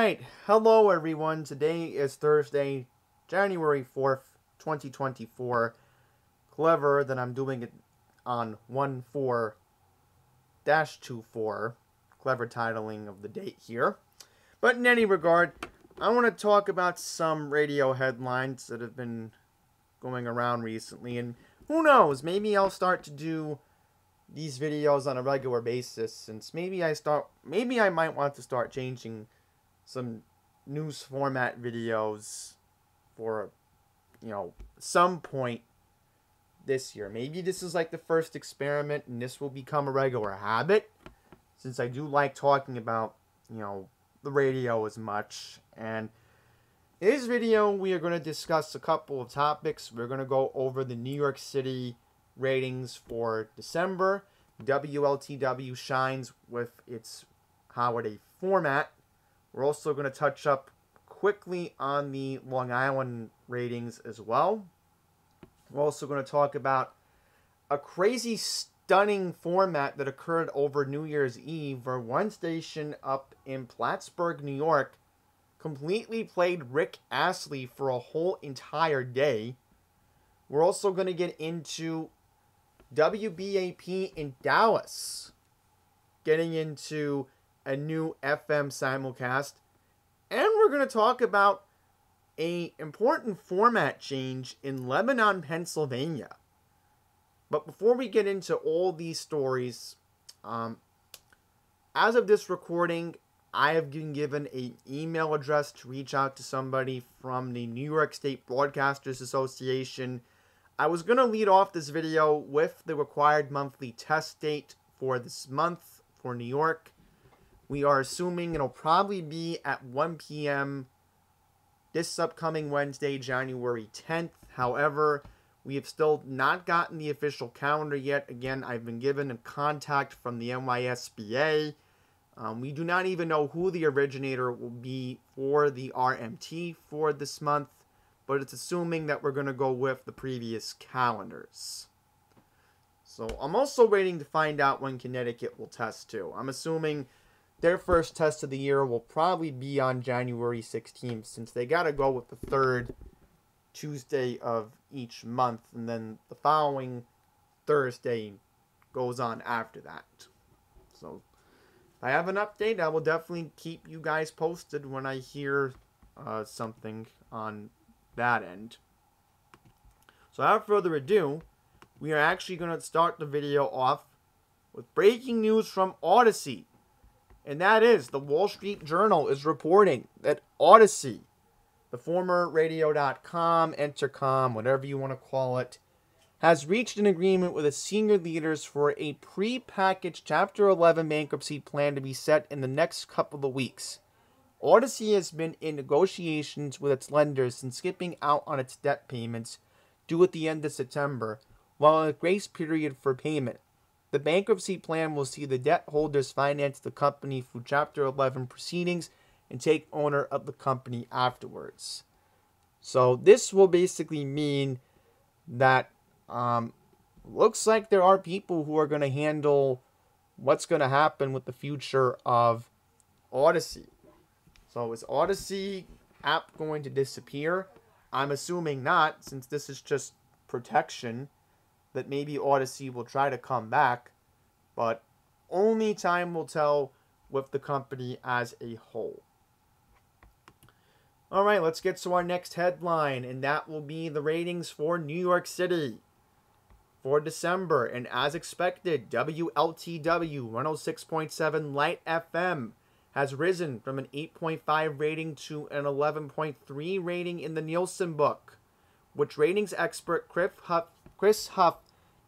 Alright, hello everyone. Today is Thursday, January 4th, 2024. Clever that I'm doing it on 1/4-24. Clever titling of the date here. But in any regard, I want to talk about some radio headlines that have been going around recently. And who knows, maybe I'll start to do these videos on a regular basis, since maybe I might want to start changing some news format videos for, some point this year. Maybe this is like the first experiment and this will become a regular habit, since I do like talking about, the radio as much. And in this video, we are going to discuss a couple of topics. We're going to go over the New York City ratings for December. WLTW shines with its holiday format. We're also going to touch up quickly on the Long Island ratings as well. We're also going to talk about a crazy, stunning format that occurred over New Year's Eve, where one station up in Plattsburgh, New York, completely played Rick Astley for a whole entire day. We're also going to get into WBAP in Dallas, getting into a new FM simulcast, and we're going to talk about an important format change in Lebanon, Pennsylvania. But before we get into all these stories, as of this recording, I have been given an email address to reach out to somebody from the New York State Broadcasters Association. I was going to lead off this video with the required monthly test date for this month for New York. We are assuming it'll probably be at 1 p.m. this upcoming Wednesday, January 10th. However, we have still not gotten the official calendar yet. Again, I've been given a contact from the NYSBA. We do not even know who the originator will be for the RMT for this month, but it's assuming that we're going to go with the previous calendars. So I'm also waiting to find out when Connecticut will test too. I'm assuming their first test of the year will probably be on January 16th, since they got to go with the third Tuesday of each month, and then the following Thursday goes on after that. So if I have an update, I will definitely keep you guys posted when I hear something on that end. So without further ado, we are actually going to start the video off with breaking news from Odyssey. And that is, the Wall Street Journal is reporting that Odyssey, the former Radio.com, Entercom, whatever you want to call it, has reached an agreement with its senior leaders for a pre-packaged Chapter 11 bankruptcy plan to be set in the next couple of weeks. Odyssey has been in negotiations with its lenders since skipping out on its debt payments due at the end of September, while in a grace period for payment. The bankruptcy plan will see the debt holders finance the company through Chapter 11 proceedings and take owner of the company afterwards. So this will basically mean that looks like there are people who are going to handle what's going to happen with the future of Odyssey. So is Odyssey app going to disappear? I'm assuming not, since this is just protection, that maybe Odyssey will try to come back, but only time will tell with the company as a whole. Alright, let's get to our next headline, and that will be the ratings for New York City for December. And as expected, WLTW 106.7 Light FM has risen from an 8.5 rating to an 11.3 rating in the Nielsen book, which ratings expert Chris Huff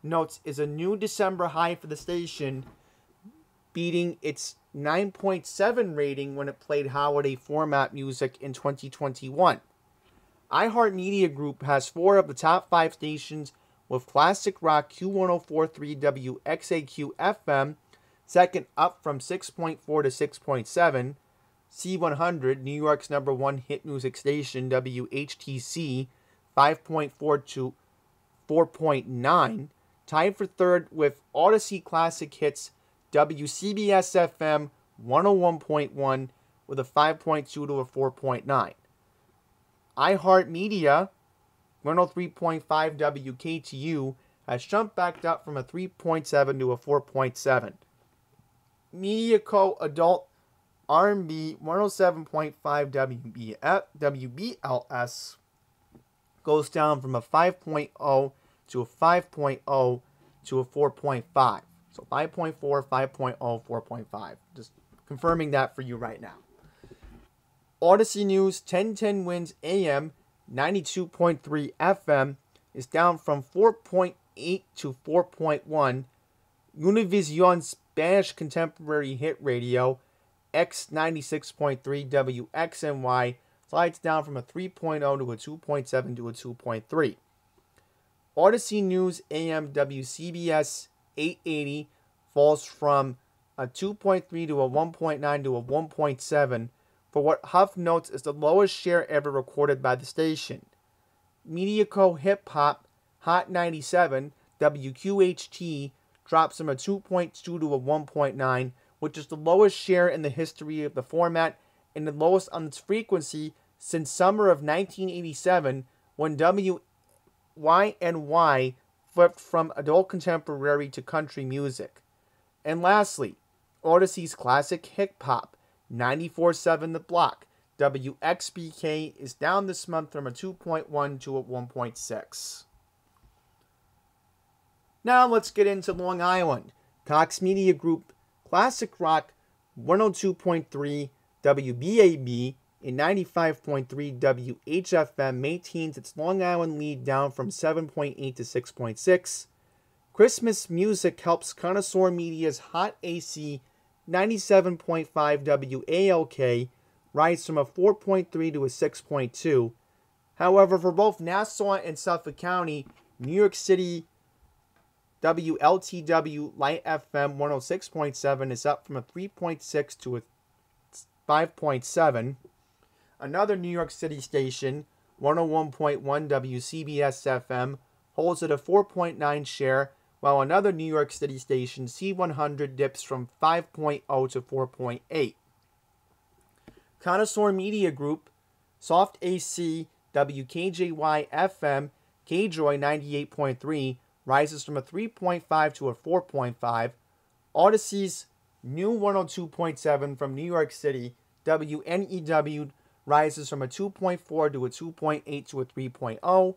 notes is a new December high for the station, beating its 9.7 rating when it played holiday format music in 2021. iHeartMedia Group has 4 of the top 5 stations, with classic rock Q1043 WXAQ FM second, up from 6.4 to 6.7. C100, New York's #1 hit music station, WHTC, 5.4 to 4.9, tied for third with Odyssey Classic Hits, WCBS FM 101.1, with a 5.2 to a 4.9. iHeartMedia, 103.5 WKTU, has jumped back up from a 3.7 to a 4.7. MediaCo Adult R&B, 107.5 WBLS, goes down from a 5.0 to a 5.0 to a 4.5. So 5.4, 5.0, 4.5. Just confirming that for you right now. Odyssey News, 1010 Wins AM, 92.3 FM, is down from 4.8 to 4.1. Univision Spanish Contemporary Hit Radio, X96.3 WXNY, slides down from a 3.0 to a 2.7 to a 2.3. Odyssey News AM WCBS 880 falls from a 2.3 to a 1.9 to a 1.7 for what Huff notes is the lowest share ever recorded by the station. MediaCo Hip Hop Hot 97 WQHT drops from a 2.2 to a 1.9, which is the lowest share in the history of the format and the lowest on its frequency since summer of 1987 when WYNY flipped from adult contemporary to country music. And lastly, Odyssey's classic hip hop, 94.7 The Block, WXBK, is down this month from a 2.1 to a 1.6. Now let's get into Long Island. Cox Media Group, Classic Rock, 102.3 WBAB, and 95.3 WHFM maintains its Long Island lead down from 7.8 to 6.6. Christmas Music helps Connoisseur Media's Hot AC 97.5 WALK rise from a 4.3 to a 6.2. However, for both Nassau and Suffolk County, New York City WLTW Light FM 106.7 is up from a 3.6 to a 5.7. Another New York City station, 101.1 WCBS FM, holds at a 4.9 share, while another New York City station, C100, dips from 5.0 to 4.8. Connoisseur Media Group, Soft AC, WKJY FM, KJoy 98.3, rises from a 3.5 to a 4.5. Odyssey's new 102.7 from New York City, WNEW, rises from a 2.4 to a 2.8 to a 3.0.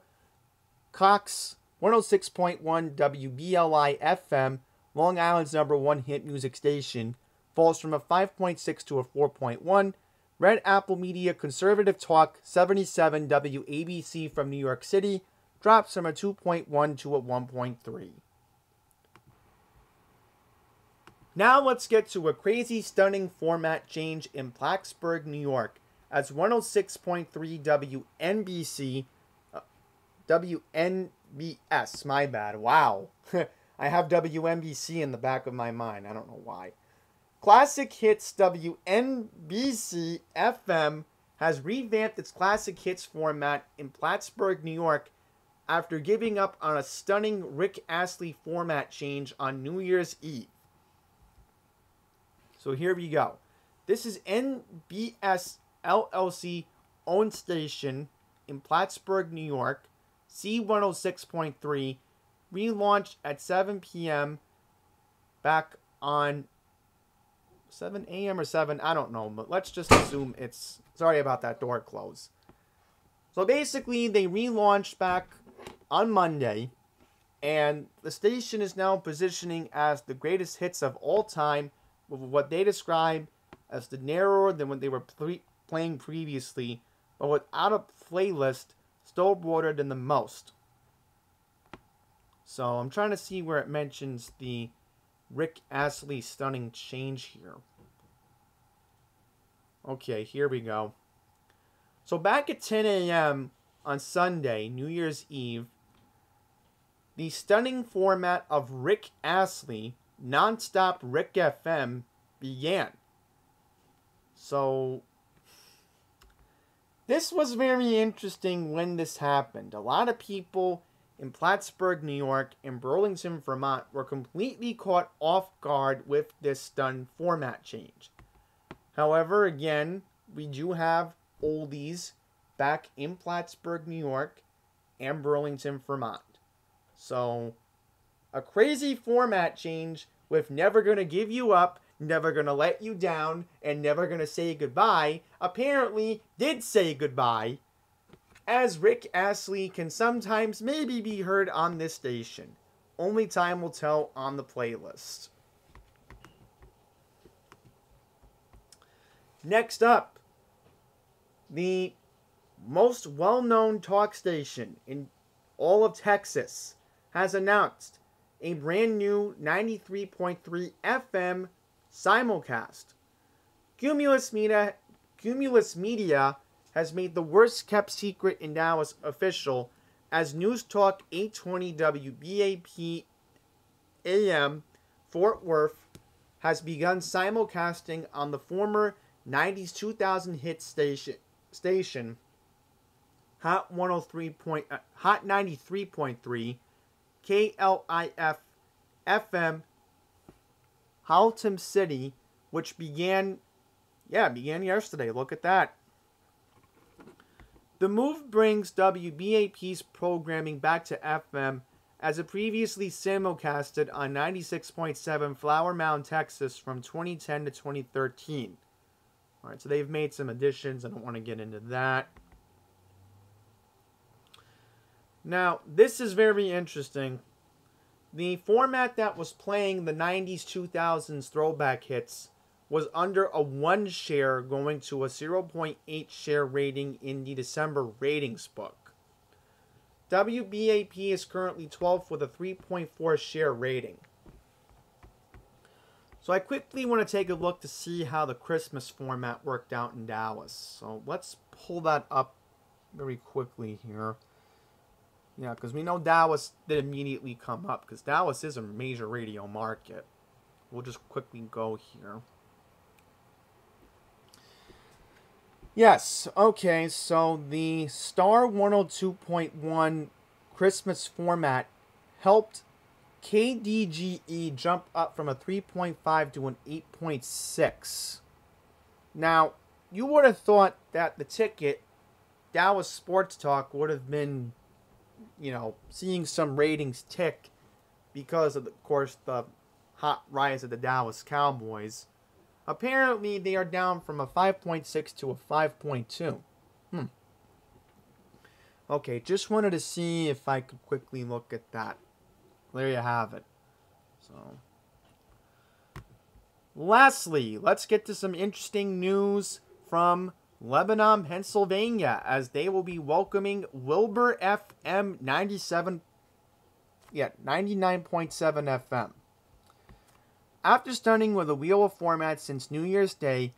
Cox 106.1 WBLI FM, Long Island's #1 hit music station, falls from a 5.6 to a 4.1. Red Apple Media Conservative Talk 77 WABC from New York City drops from a 2.1 to a 1.3. Now let's get to a crazy, stunning format change in Plattsburgh, New York, as 106.3 WNBS, my bad, wow. I have WNBC in the back of my mind, I don't know why. Classic Hits WNBC FM has revamped its Classic Hits format in Plattsburgh, New York, after giving up on a stunning Rick Astley format change on New Year's Eve. So here we go. This is NBS LLC owned station in Plattsburgh, New York, C106.3, relaunched at 7 p.m. back on 7 a.m. or 7, I don't know, but let's just assume it's, sorry about that door close. So basically, they relaunched back on Monday, and the station is now positioning as the greatest hits of all time, with what they describe as the narrower than what they were playing previously, but without a playlist, still broader than the most. So I'm trying to see where it mentions the Rick Astley stunning change here. Okay, here we go. So back at 10 a.m. on Sunday, New Year's Eve, the stunning format of Rick Astley, nonstop Rick FM, began. So this was very interesting when this happened. A lot of people in Plattsburgh, New York, and Burlington, Vermont were completely caught off guard with this stunned format change. However, again, we do have oldies back in Plattsburgh, New York, and Burlington, Vermont. So, a crazy format change with Never Gonna Give You Up, Never Gonna Let You Down, and Never Gonna Say Goodbye apparently did say goodbye, as Rick Astley can sometimes maybe be heard on this station. Only time will tell on the playlist. Next up, the most well-known talk station in all of Texas has announced a brand new 93.3 FM simulcast. Cumulus Media has made the worst kept secret in Dallas official, as News Talk 820 WBAP AM Fort Worth has begun simulcasting on the former 90s 2000 hit station Hot 93.3 KLIF FM Haltom City, which began yesterday. Look at that. The move brings WBAP's programming back to FM, as it previously simulcasted on 96.7 Flower Mound, Texas from 2010 to 2013. Alright, so they've made some additions. I don't want to get into that. Now, this is very interesting. The format that was playing the 90s, 2000s throwback hits was under a 1 share, going to a 0.8 share rating in the December ratings book. WBAP is currently 12th with a 3.4 share rating. So I quickly want to take a look to see how the Christmas format worked out in Dallas. So let's pull that up very quickly here. Yeah, because we know Dallas did immediately come up, because Dallas is a major radio market. We'll just quickly go here. Yes, okay, so the Star 102.1 Christmas format helped KDGE jump up from a 3.5 to an 8.6. Now, you would have thought that the ticket, Dallas Sports Talk, would have been, seeing some ratings tick because of course, the hot rise of the Dallas Cowboys. Apparently, they are down from a 5.6 to a 5.2. Okay, just wanted to see if I could quickly look at that. There you have it. So, lastly, let's get to some interesting news from Lebanon, Pennsylvania, as they will be welcoming Wilbur FM 99.7 FM. After stunning with a wheel of formats since New Year's Day,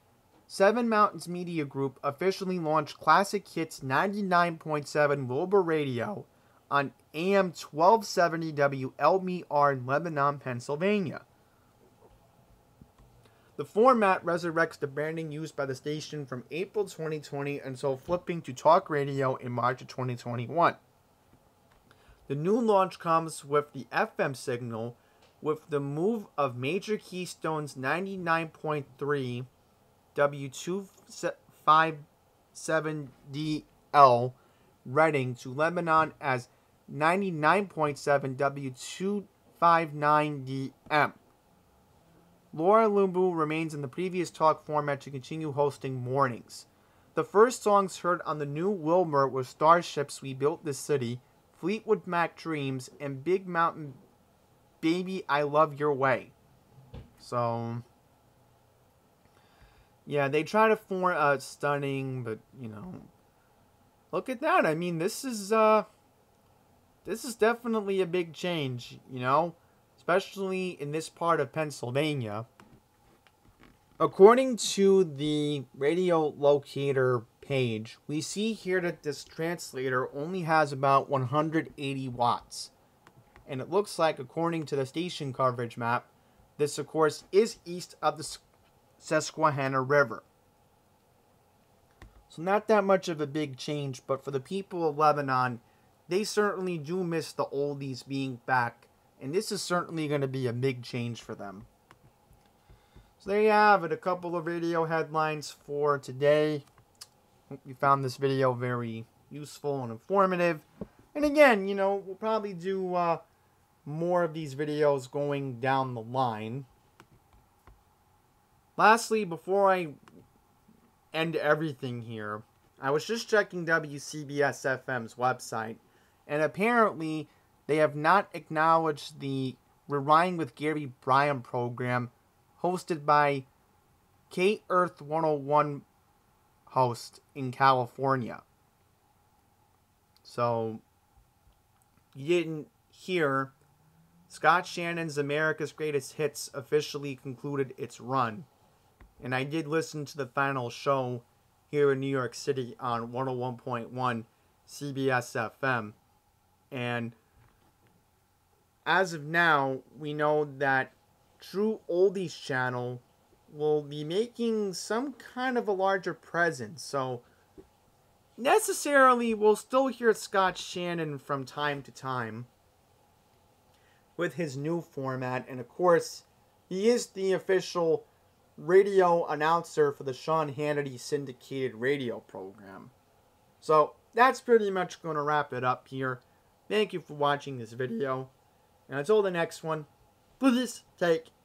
Seven Mountains Media Group officially launched Classic Hits 99.7 Wilbur Radio on AM 1270 WLBR in Lebanon, Pennsylvania. The format resurrects the branding used by the station from April 2020 until flipping to talk radio in March of 2021. The new launch comes with the FM signal, with the move of Major Keystone's 99.3 W257DL Reading to Lebanon as 99.7 W259DM. Laura Lumbu remains in the previous talk format to continue hosting mornings. The first songs heard on the new Wilbur were Starships, We Built This City, Fleetwood Mac Dreams, and Big Mountain Baby, I Love Your Way. So, yeah, they try to form stunning, but, look at that. I mean, this is definitely a big change, especially in this part of Pennsylvania. According to the radio locator page, we see here that this translator only has about 180 watts. And it looks like, according to the station coverage map, this, of course, is east of the Susquehanna River. So not that much of a big change, but for the people of Lebanon, they certainly do miss the oldies being back, and this is certainly going to be a big change for them. So there you have it, a couple of video headlines for today. Hope you found this video very useful and informative. And again, we'll probably do more of these videos going down the line. Lastly, before I end everything here, I was just checking WCBS FM's website, and apparently they have not acknowledged the Rewind with Gary Bryan program hosted by Kate Earth 101 host in California. So, you didn't hear, Scott Shannon's America's Greatest Hits officially concluded its run. And I did listen to the final show here in New York City on 101.1 CBS FM. And as of now, we know that True Oldies Channel will be making some kind of a larger presence. So, necessarily, we'll still hear Scott Shannon from time to time with his new format. And of course, he is the official radio announcer for the Sean Hannity syndicated radio program. So, that's pretty much going to wrap it up here. Thank you for watching this video. And until the next one, please take